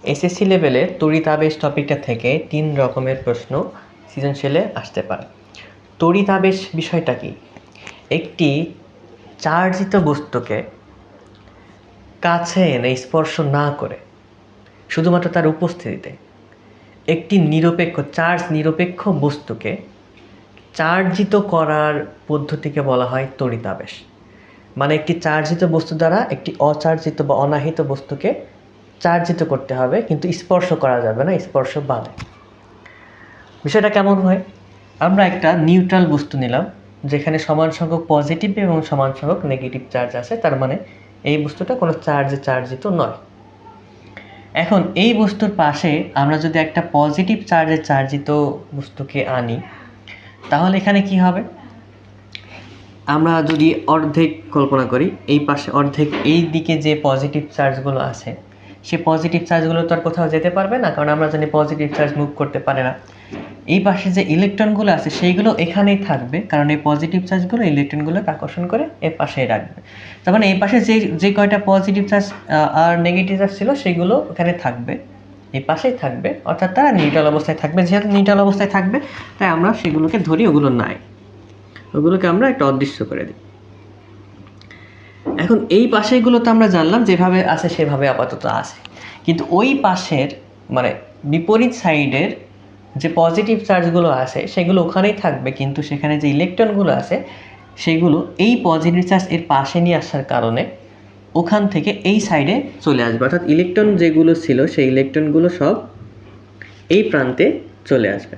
SSC লেভেলে তড়িতাবেশ টপিকটা থেকে 3 রকমের প্রশ্ন সৃজনশীলে আসতে পারে। তড়িতাবেশ বিষয়টা কি? একটি চার্জিত বস্তুকে কাছে এনে স্পর্শ না করে শুধুমাত্র তার উপস্থিতিতে একটি চার্জ নিরপেক্ষ বস্তুকে চার্জিত করার পদ্ধতিকে বলা হয় তড়িতাবেশ। মানে একটি চার্জিত বস্তু দ্বারা একটি অচার্জিত বা অনাহিত বস্তুকে চার্জিত করতে হবে, কিন্তু স্পর্শ করা যাবে না, স্পর্শ বাধে। বিষয়টা কেমন হয়? আমরা একটা নিউট্রাল বস্তু নিলাম যেখানে সমান সংখ্যক পজিটিভ এবং সমান সংখ্যক নেগেটিভ চার্জ আছে, তার মানে এই বস্তুটা কোনো চার্জে চার্জিত নয়। এখন এই বস্তুর পাশে আমরা যদি একটা পজিটিভ চার্জে চার্জিত বস্তুকে আনি, তাহলে এখানে কি হবে? আমরা যদি অর্ধেক কল্পনা করি, এই পাশে অর্ধেক, এই দিকে যে পজিটিভ চার্জগুলো আছে সে পজিটিভ চার্জগুলো তো আর কোথাও যেতে পারবে না, কারণ আমরা জানি পজিটিভ চার্জ মুভ করতে পারে না। এই পাশে যে ইলেকট্রনগুলো আছে সেইগুলো এখানেই থাকবে, কারণ এই পজিটিভ চার্জগুলো ইলেকট্রনগুলোকে আকর্ষণ করে এর পাশেই রাখবে। তার মানে এই পাশে যে কয়টা পজিটিভ চার্জ আর নেগেটিভ চার্জ ছিল সেগুলো ওখানে থাকবে, এই পাশেই থাকবে, অর্থাৎ তারা নিউট্রাল অবস্থায় থাকবে। যেহেতু নিউট্রাল অবস্থায় থাকবে তাই আমরা সেগুলোকে ধরি ওগুলো নাই, ওগুলোকে আমরা একটা অদৃশ্য করে দিই। এখন এই পাশেগুলো তো আমরা জানলাম যেভাবে আছে সেভাবে আপাতত আছে, কিন্তু ওই পাশের মানে বিপরীত সাইডের যে পজিটিভ চার্জগুলো আছে সেগুলো ওখানেই থাকবে, কিন্তু সেখানে যে ইলেকট্রনগুলো আছে সেগুলো এই পজিটিভ চার্জ এর পাশে নিয়ে আসার কারণে ওখান থেকে এই সাইডে চলে আসবে, অর্থাৎ ইলেকট্রন যেগুলো ছিল সেই ইলেকট্রনগুলো সব এই প্রান্তে চলে আসবে।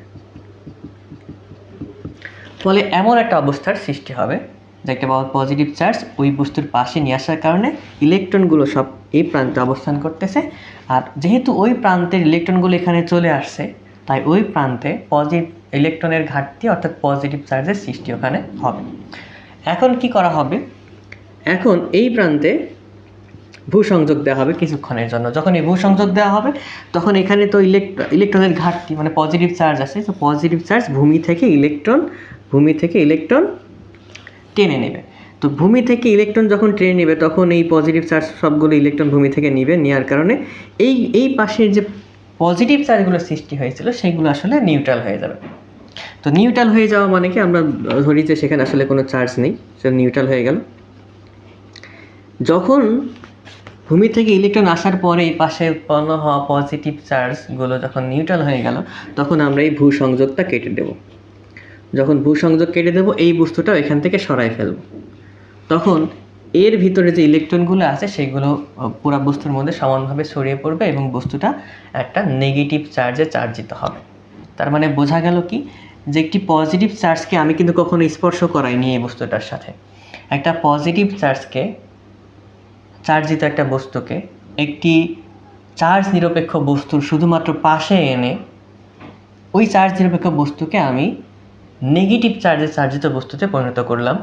ফলে এমন একটা অবস্থার সৃষ্টি হবে যে একটা পজিটিভ চার্জ ওই বস্তুর পাশে নিয়ে আসার কারণে ইলেকট্রনগুলো সব এই প্রান্তে অবস্থান করতেছে, আর যেহেতু ওই প্রান্তের ইলেকট্রনগুলো এখানে চলে আসছে তাই ওই প্রান্তে পজিটিভ ইলেকট্রনের ঘাটতি অর্থাৎ পজিটিভ চার্জের সৃষ্টি ওখানে হবে। এখন কি করা হবে? এখন এই প্রান্তে ভূসংযোগ দেওয়া হবে কিছুক্ষণের জন্য। যখন এই ভূসংযোগ দেওয়া হবে তখন এখানে তো ইলেকট্রনের ঘাটতি মানে পজিটিভ চার্জ আছে, তো পজিটিভ চার্জ ভূমি থেকে ইলেকট্রন টেনে নেবে। তো ভূমি থেকে ইলেকট্রন যখন টেনে নেবে তখন এই পজিটিভ চার্জ সবগুলো ইলেকট্রন ভূমি থেকে নেওয়ার কারণে এই পাশের যে পজিটিভ চার্জগুলো সৃষ্টি হয়েছিল সেগুলো আসলে নিউট্রাল হয়ে যাবে। তো নিউট্রাল হয়ে যাওয়া মানে কি, আমরা ধরি যে সেখানে আসলে কোনো চার্জ নেই, সেটা নিউট্রাল হয়ে গেল। যখন ভূমি থেকে ইলেকট্রন আসার পরে এই পাশে উৎপন্ন হওয়া পজিটিভ চার্জগুলো যখন নিউট্রাল হয়ে গেল তখন আমরা এই ভূসংযোগটা কেটে দেব। যখন ভূসংযোগ কেটে দেব এই বস্তুটা এখান থেকে সরাই ফেলব, তখন এর ভিতরে যে ইলেকট্রনগুলো আছে সেগুলো পুরো বস্তুর মধ্যে সমানভাবে ছড়িয়ে পড়বে এবং বস্তুটা একটা নেগেটিভ চার্জে চার্জিত হবে। তার মানে বোঝা গেল কি, যে একটি পজিটিভ চার্জকে আমি কিন্তু কখনো স্পর্শ করাইনি এই বস্তুটার সাথে। একটা পজিটিভ চার্জকে চার্জিত একটা বস্তুকে একটি চার্জ নিরপেক্ষ বস্তুর শুধুমাত্র পাশে এনে ওই চার্জ নিরপেক্ষ বস্তুকে আমি নেগেটিভ চার্জে চার্জিত বস্তুতে পরিণত করলাম।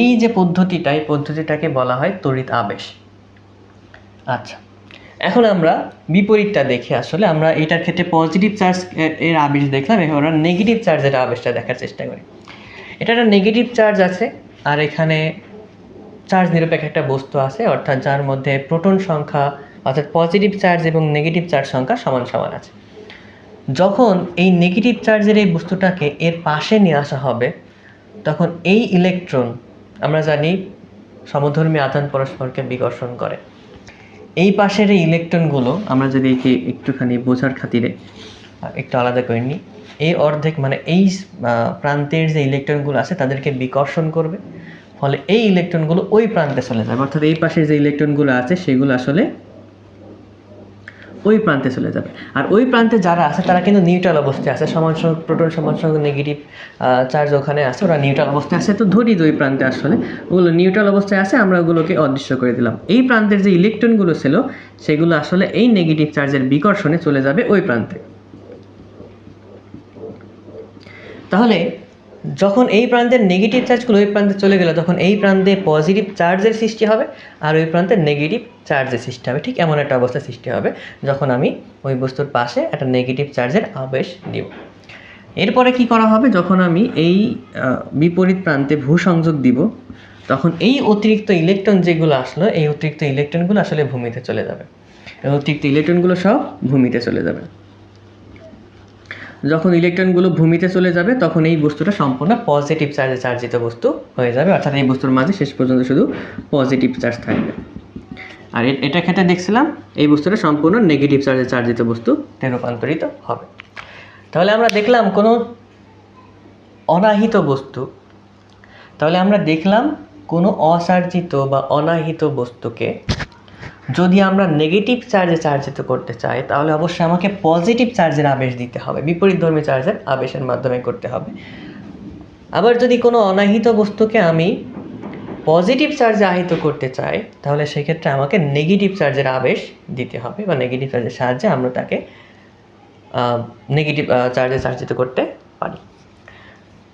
এই যে পদ্ধতিটা, এই পদ্ধতিটাকে বলা হয় তড়িৎ আবেশ। আচ্ছা, এখন আমরা বিপরীতটা দেখি। আসলে আমরা এটার ক্ষেত্রে পজিটিভ চার্জ এর আবেশ দেখলাম, এখন আমরা নেগেটিভ চার্জের আবেশটা দেখার চেষ্টা করি। এটা একটা নেগেটিভ চার্জ আছে আর এখানে চার্জ নিরপেক্ষ একটা বস্তু আছে, অর্থাৎ যার মধ্যে প্রোটন সংখ্যা অর্থাৎ পজিটিভ চার্জ এবং নেগেটিভ চার্জ সংখ্যা সমান সমান আছে। যখন এই নেগেটিভ চার্জের এই বস্তুটাকে এর পাশে নিয়ে আসা হবে তখন এই ইলেকট্রন, আমরা জানি সমধর্মী আধান পরস্পরকে বিকর্ষণ করে, এই পাশের এই ইলেকট্রনগুলো আমরা যদি একে একটুখানি বোঝার খাতিরে একটু আলাদা করে নিই, এই অর্ধেক মানে এই প্রান্তের যে ইলেকট্রনগুলো আছে তাদেরকে বিকর্ষণ করবে, ফলে এই ইলেকট্রনগুলো ওই প্রান্তে চলে যাবে, অর্থাৎ এই পাশের যে ইলেকট্রনগুলো আছে সেগুলো আসলে ওই প্রান্তে চলে যাবে। আর ওই প্রান্তে যারা আছে তারা কিন্তু নিউট্রাল অবস্থায় আছে, সমান সংখ্যক প্রোটন সমান সংখ্যক নেগেটিভ চার্জ ওখানে আছে, ওরা নিউট্রাল অবস্থায় আছে। তো ধরি ওই প্রান্তে আসলে ওগুলো নিউট্রাল অবস্থায় আছে, আমরা ওগুলোকে অদৃশ্য করে দিলাম। এই প্রান্তের যে ইলেকট্রনগুলো ছিল সেগুলো আসলে এই নেগেটিভ চার্জের বিকর্ষণে চলে যাবে ওই প্রান্তে। তাহলে যখন এই প্রান্তের নেগেটিভ চার্জগুলো ওই প্রান্তে চলে গেল তখন এই প্রান্তে পজিটিভ চার্জের সৃষ্টি হবে আর ওই প্রান্তে নেগেটিভ চার্জের সৃষ্টি হবে। ঠিক এমন একটা অবস্থা সৃষ্টি হবে যখন আমি ওই বস্তুর পাশে একটা নেগেটিভ চার্জের আবেশ দিব। এরপরে কি করা হবে, যখন আমি এই বিপরীত প্রান্তে ভূসংযোগ দিব তখন এই অতিরিক্ত ইলেকট্রন যেগুলো আসলো এই অতিরিক্ত ইলেকট্রনগুলো আসলে ভূমিতে চলে যাবে। এবং অতিরিক্ত ইলেকট্রনগুলো সব ভূমিতে চলে যাবে। যখন ইলেকট্রনগুলো ভূমিতে চলে যাবে তখন এই বস্তুটা সম্পূর্ণ পজিটিভ চার্জে চার্জিত বস্তু হয়ে যাবে, অর্থাৎ এই বস্তুর মাঝে শেষ পর্যন্ত শুধু পজিটিভ চার্জ থাকবে। আর এটার ক্ষেত্রে দেখছিলাম এই বস্তুটা সম্পূর্ণ নেগেটিভ চার্জে চার্জিত বস্তুতে রূপান্তরিত হবে। তাহলে আমরা দেখলাম কোনো অনাহিত বস্তু, তাহলে আমরা দেখলাম কোনো অচার্জিত বা অনাহিত বস্তুকে যদি আমরা নেগেটিভ চার্জে চার্জিত করতে চাই তাহলে অবশ্যই আমাকে পজিটিভ চার্জের আবেশ দিতে হবে, বিপরীতধর্মী চার্জের আবেশের মাধ্যমে করতে হবে। আবার যদি কোনো অনাহিত বস্তুকে আমি পজিটিভ চার্জে আহিত করতে চাই তাহলে সেক্ষেত্রে আমাকে নেগেটিভ চার্জের আবেশ দিতে হবে, বা নেগেটিভ চার্জের সাহায্যে আমরা তাকে নেগেটিভ চার্জে চার্জিত করতে পারি।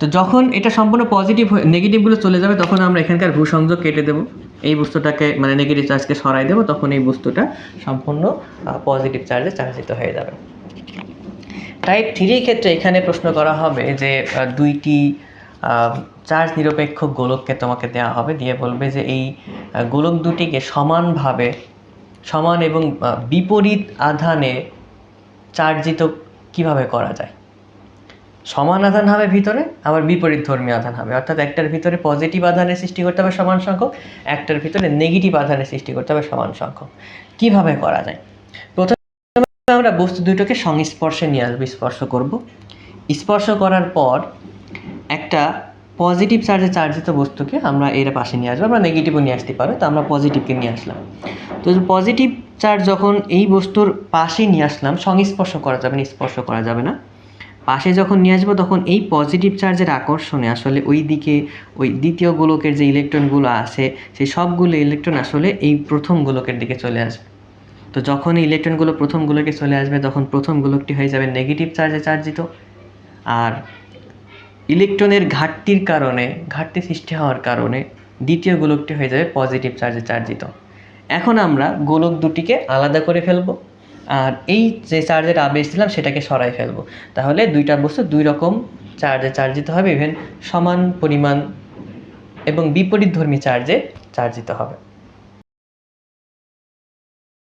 তো যখন এটা সম্পূর্ণ পজিটিভ নেগেটিভগুলো চলে যাবে তখন আমরা এখানকার ভূসংযোগ কেটে দেবো, এই বস্তুটাকে মানে নেগেটিভ চার্জকে সরাই দেবো, তখন এই বস্তুটা সম্পূর্ণ পজিটিভ চার্জে চার্জিত হয়ে যাবে। টাইপ 3 ক্ষেত্রে এখানে প্রশ্ন করা হবে যে দুইটি চার্জ নিরপেক্ষ গোলককে তোমাকে দেওয়া হবে, দিয়ে বলবে যে এই গোলক দুটিকে সমানভাবে সমান এবং বিপরীত আধানে চার্জিত কিভাবে করা যায়। সমান আধান হবে ভিতরে, আবার বিপরীত ধর্মী আধান হবে, অর্থাৎ একটার ভিতরে পজিটিভ আধানের সৃষ্টি করতে হবে সমান সংখ্যক, একটার ভিতরে নেগেটিভ আধানের সৃষ্টি করতে হবে সমান সংখ্যক। কিভাবে করা যায়? প্রথমে আমরা বস্তু দুটোকে সংস্পর্শে নিয়ে আসবো, স্পর্শ করব। স্পর্শ করার পর একটা পজিটিভ চার্জে চার্জিত বস্তুকে আমরা এর পাশে নিয়ে আসবো, আমরা নেগেটিভও নিয়ে আসতে পারো, তো আমরা পজিটিভকে নিয়ে আসলাম। তো পজিটিভ চার্জ যখন এই বস্তুর পাশে নিয়ে আসলাম, সংস্পর্শ করা যাবে না, স্পর্শ করা যাবে না, পাশে যখন নিয়ে আসবো তখন এই পজিটিভ চার্জের আকর্ষণে আসলে ওই দিকে ওই দ্বিতীয় গোলকের যে ইলেকট্রনগুলো আছে সেই সবগুলো ইলেকট্রন আসলে এই প্রথম গোলকের দিকে চলে আসবে। তো যখন এই ইলেকট্রনগুলো প্রথম গোলকে চলে আসবে তখন প্রথম গোলকটি হয়ে যাবে নেগেটিভ চার্জে চার্জিত, আর ইলেকট্রনের ঘাটতি সৃষ্টি হওয়ার কারণে দ্বিতীয় গোলকটি হয়ে যাবে পজিটিভ চার্জে চার্জিত। এখন আমরা গোলক দুটিকে আলাদা করে ফেলবো, আর এই যে চার্জের আবেশ দিলাম সেটাকে সরাই ফেলবো, তাহলে দুইটা বস্তু দুই রকম চার্জে চার্জিত হবে, ইভেন সমান পরিমাণ এবং বিপরীতধর্মী চার্জে চার্জিত হবে।